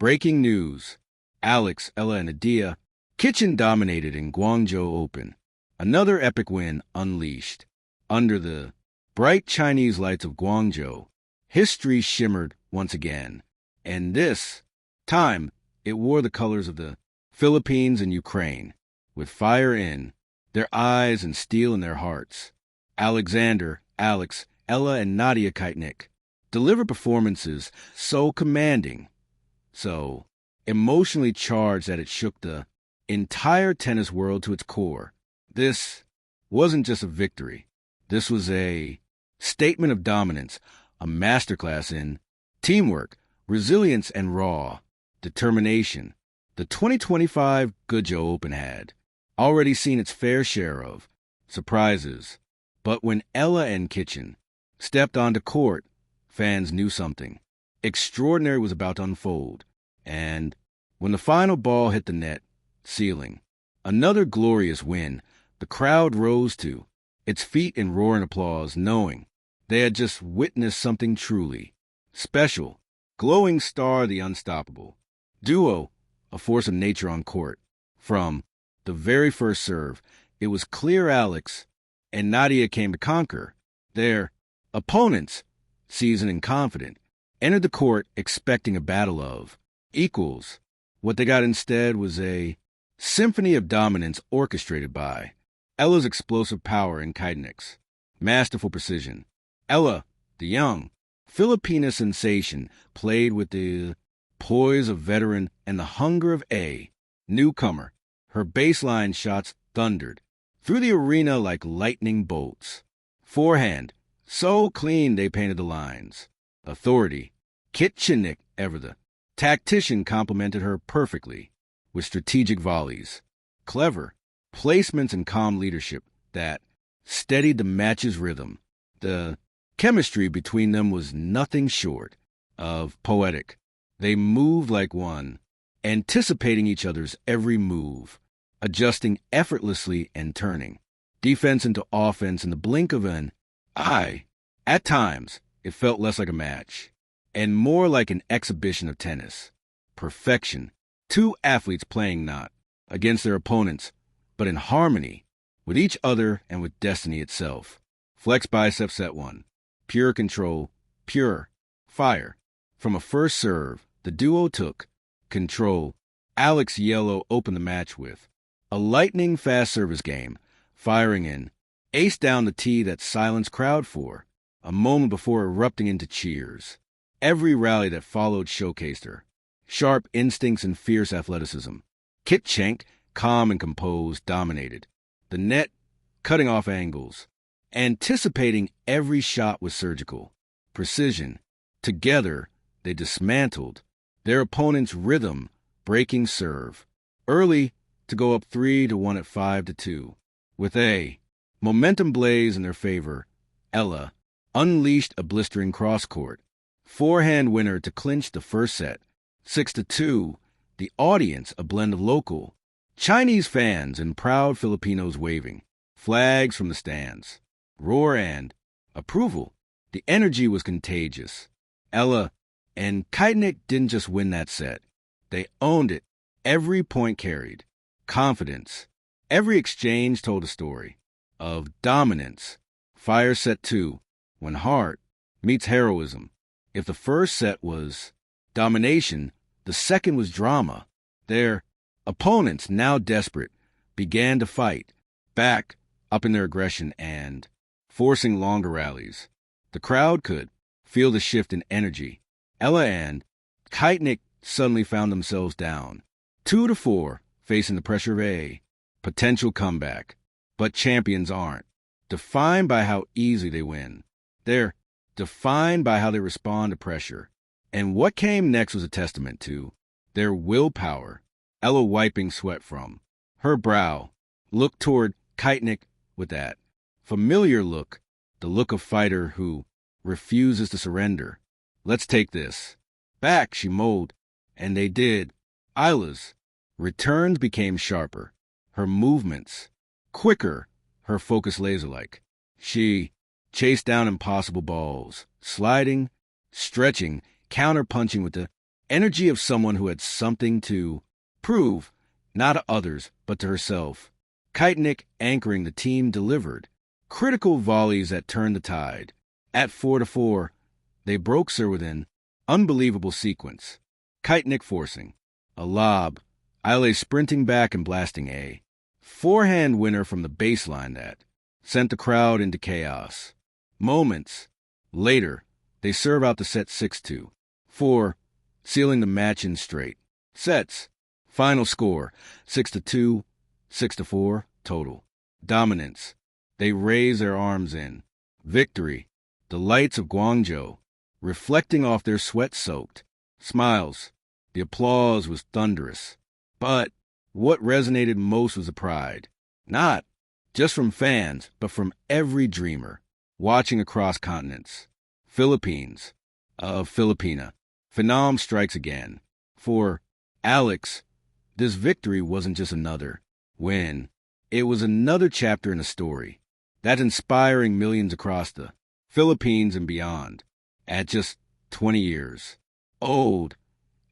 Breaking news. Eala Nadiia Kichenok dominated in Guangzhou Open. Another epic win unleashed. Under the bright Chinese lights of Guangzhou, history shimmered once again. And this time, it wore the colors of the Philippines and Ukraine, with fire in their eyes and steel in their hearts. Eala Nadiia Kichenok delivered performances so commanding, so emotionally charged that it shook the entire tennis world to its core. This wasn't just a victory. This was a statement of dominance, a masterclass in teamwork, resilience, and raw determination. The 2025 Guangzhou Open had already seen its fair share of surprises, but when Eala and Kichenok stepped onto court, fans knew something extraordinary was about to unfold. And when the final ball hit the net ceiling, another glorious win, the crowd rose to its feet in roaring applause, knowing they had just witnessed something truly special. Glowing star, the unstoppable duo, a force of nature on court. From the very first serve, it was clear Eala and Nadiia came to conquer. Their opponents, seasoned and confident, entered the court expecting a battle of equals. What they got instead was a symphony of dominance orchestrated by Eala's explosive power and Kichenok's masterful precision. Eala, the young Filipina sensation, played with the poise of veteran and the hunger of a newcomer. Her baseline shots thundered through the arena like lightning bolts. Forehand, so clean they painted the lines. Authority, Kichenok, ever the tactician, complemented her perfectly with strategic volleys, clever placements, and calm leadership that steadied the match's rhythm. The chemistry between them was nothing short of poetic. They moved like one, anticipating each other's every move, adjusting effortlessly and turning defense into offense in the blink of an eye. At times, it felt less like a match and more like an exhibition of tennis. Perfection. Two athletes playing not against their opponents, but in harmony with each other and with destiny itself. Flex biceps set one. Pure control, pure fire. From a first serve, the duo took control. Eala opened the match with a lightning-fast service game, firing in ace down the tee that silenced crowd for a moment before erupting into cheers. Every rally that followed showcased her sharp instincts and fierce athleticism. Kichenok, calm and composed, dominated the net, cutting off angles, anticipating every shot with surgical precision. Together, they dismantled their opponent's rhythm, breaking serve early to go up 3-1 at 5-2. With a momentum blaze in their favor, Eala unleashed a blistering cross-court forehand winner to clinch the first set, 6-2. The audience, a blend of local Chinese fans and proud Filipinos waving flags from the stands, roar and approval. The energy was contagious. Eala and Kichenok didn't just win that set. They owned it. Every point carried confidence. Every exchange told a story of dominance. Fire set two, when heart meets heroism. If the first set was domination, the second was drama. Their opponents, now desperate, began to fight back, up in their aggression and forcing longer rallies. The crowd could feel the shift in energy. Eala and Kichenok suddenly found themselves down 2-4, facing the pressure of a potential comeback. But champions aren't defined by how easily they win. They're defined by how they respond to pressure. And what came next was a testament to their willpower. Eala, wiping sweat from her brow, looked toward Kichenok with that familiar look, the look of fighter who refuses to surrender. Let's take this back, she moaned, and they did. Eala's returns became sharper, her movements quicker, her focus laser-like. She chased down impossible balls, sliding, stretching, counter-punching with the Energy of someone who had something to prove, not to others, but to herself. Kichenok, anchoring the team, delivered critical volleys that turned the tide. At 4-4, they broke serve with an unbelievable sequence. Kichenok forcing a lob, Eala sprinting back and blasting a forehand winner from the baseline that sent the crowd into chaos. Moments later, they serve out the set 6-4, sealing the match in straight sets. Final score 6-2, 6-4 total. Dominance. They raise their arms in victory. The lights of Guangzhou reflecting off their sweat-soaked smiles. The applause was thunderous. But what resonated most was the pride. Not just from fans, but from every dreamer watching across continents. Philippines, Filipina. Phenom strikes again. For Alex, this victory wasn't just another win. It was another chapter in a story that's inspiring millions across the Philippines and beyond. At just 20 years old,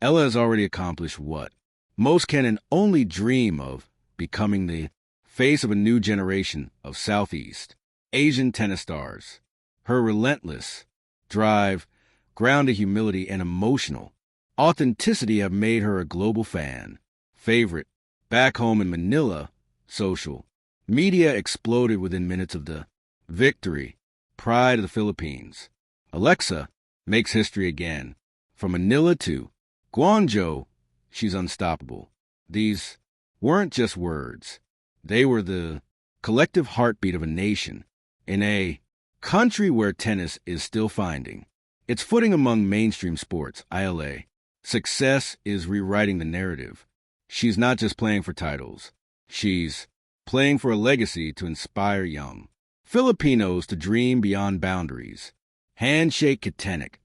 Eala has already accomplished what most can and only dream of, becoming the face of a new generation of Southeast Asian tennis stars. Her relentless drive, grounded humility, and emotional authenticity have made her a global fan favorite. Back home in Manila, social media exploded within minutes of the victory. Pride of the Philippines. Alexa makes history again. From Manila to Guangzhou, she's unstoppable. These weren't just words. They were the collective heartbeat of a nation in a country where tennis is still finding its footing among mainstream sports. Eala. Success is rewriting the narrative. She's not just playing for titles. She's playing for a legacy to inspire young Filipinos to dream beyond boundaries. Handshake Kichenok,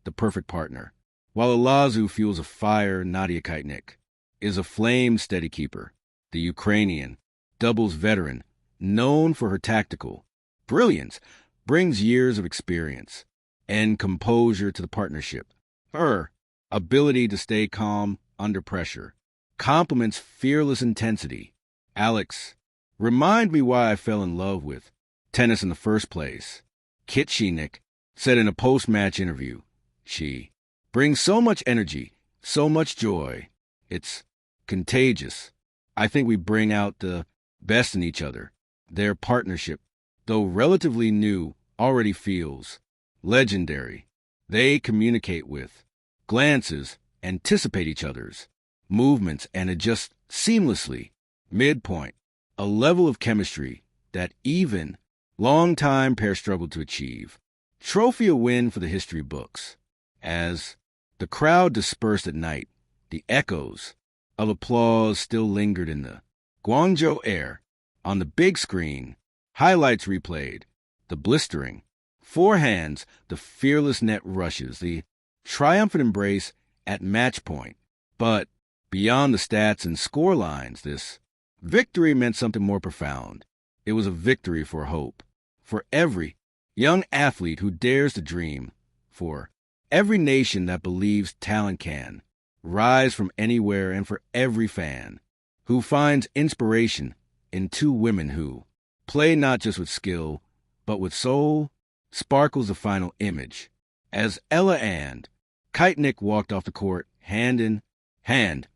the perfect partner. While Alazu fuels a fire, Nadiia Kichenok is a flame steady keeper. The Ukrainian doubles veteran, known for her tactical brilliance, brings years of experience and composure to the partnership. Her ability to stay calm under pressure complements fearless intensity. Alex, remind me why I fell in love with tennis in the first place. Kichenok said in a post-match interview, she brings so much energy, so much joy. It's contagious. I think we bring out the best in each other. Their partnership, though relatively new, already feels legendary. They communicate with glances, anticipate each other's movements, and adjust seamlessly. Midpoint, a level of chemistry that even long-time pairs struggled to achieve. Trophy a win for the history books. As the crowd dispersed at night, the echoes of applause still lingered in the Guangzhou air. On the big screen, highlights replayed, the blistering forehands, the fearless net rushes, the triumphant embrace at match point. But beyond the stats and score lines, this victory meant something more profound. It was a victory for hope, for every young athlete who dares to dream, for every nation that believes talent can rise from anywhere, and for every fan who finds inspiration in two women who play not just with skill, but with soul. Sparkles the final image as Eala and Kichenok walked off the court hand in hand.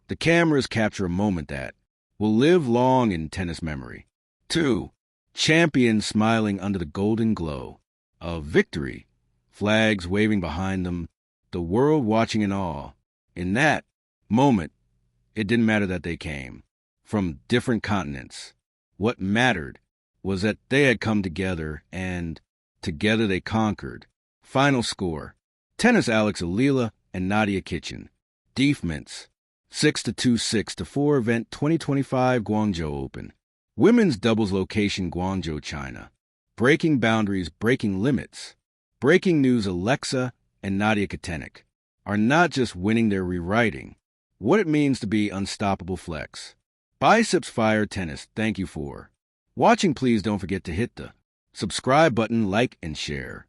The cameras capture a moment that will live long in tennis memory. Two champions smiling under the golden glow of victory, flags waving behind them, the world watching in awe. In that moment, it didn't matter that they came from different continents. What mattered was that they had come together, and together they conquered. Final score: tennis Alex Eala and Nadiia Kichenok. Defense 6-2, 6-4 event 2025 Guangzhou Open. Women's doubles location Guangzhou, China. Breaking boundaries, breaking limits. Breaking news: Alexa and Nadiia Kichenok are not just winning, they're rewriting what it means to be unstoppable. Flex. Biceps Fire Tennis, thank you for watching. Please don't forget to hit the subscribe button, like, and share.